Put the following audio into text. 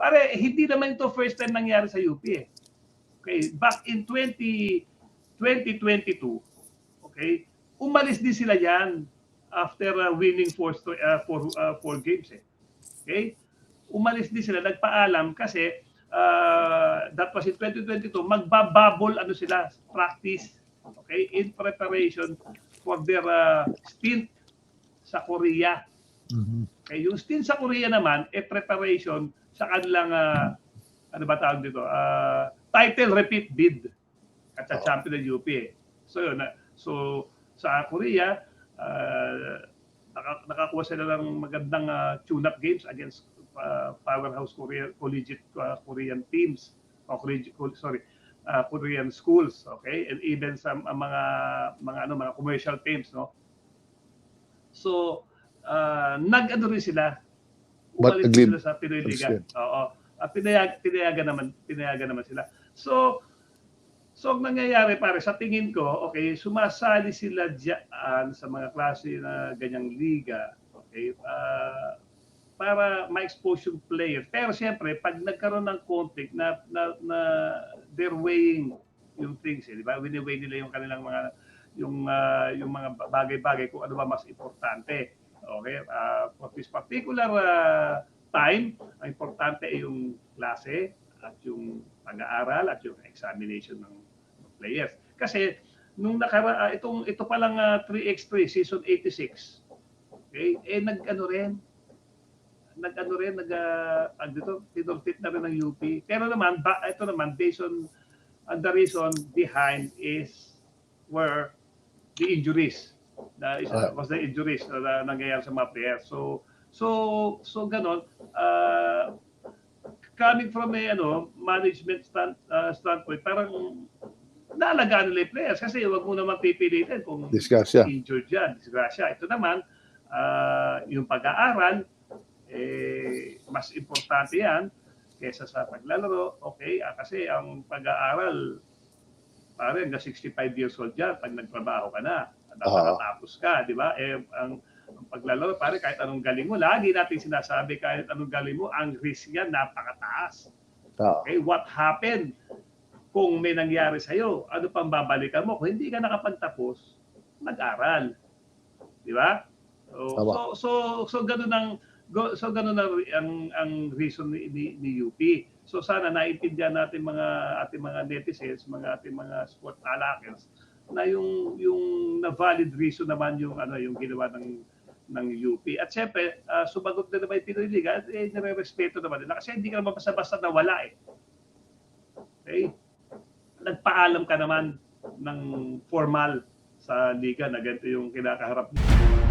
Pare, hindi naman ito first time nangyari sa UP eh. Okay, back in 2022, okay, umalis din sila yan after winning four games eh. Okay? Umalis din sila, nagpaalam kasi that was in 2022, magbababol ano sila, practice, okay, in preparation for their stint sa Korea. Okay, yung stint sa Korea naman, preparation sa kanilang ano ba tawag dito? Title repeat bid at sa champion ng UP. So yun, so sa Korea, nakakuha sila ng magandang tune-up games against powerhouse collegiate Korean teams o Korean schools, okay, and even sa mga commercial teams, no. So nag-ano rin sila, umalis sila sa Pinoy Liga. Oo. At pinayagan naman sila. So ang nangyayari pare sa tingin ko, okay, sumasali sila diyan sa mga klase na ganyang liga, okay, para ma-expose yung player. Pero siyempre, pag nagkaroon ng conflict na they're weighing yung things, di ba? Wini-weigh nila yung kanilang mga yung mga bagay-bagay kung ano ba mas importante. Okay? For this particular time, ang importante ay yung klase at yung pag-aaral at yung examination ng players. Kasi nung ito pa lang 3x3 season 86. Okay? Tinurtit na rin ng UP. Pero naman ito naman based on the reason behind is where the injuries. Was the injuries na nangyayari sa mga players. So ganon, coming from a management standpoint, parang naalagaan nila yung players kasi wag mo naman pipilitin kung injured yan, disgrasya. Ito naman, yung pag-aaral, mas importante yan kesa sa paglalaro. Okay, kasi ang pag-aaral, parang hanggang 65 years old yan pag nagtrabaho ka na, nakatapos ka, di ba? Ang paglalaro, pare, kahit anong galing mo, lagi natin sinasabi, kahit anong galing mo, ang risk yan napakataas. Okay, what happened kung may nangyari sa'yo? Ano pang babalikan mo? Kung hindi ka nakapagtapos, nag-aral. Di ba? So ganun ang reason ni UP. So sana naintindihan natin ating mga netizens, ating mga sport talakers na yung na valid reason naman yung ginawa ng UP. At siyempre, sumagot na naman yung Pinoy Liga, nire-respeto naman nila kasi hindi ka naman basta-basta nawala eh. Okay? Nagpaalam ka naman ng formal sa liga na ganito yung kinakaharap niyo.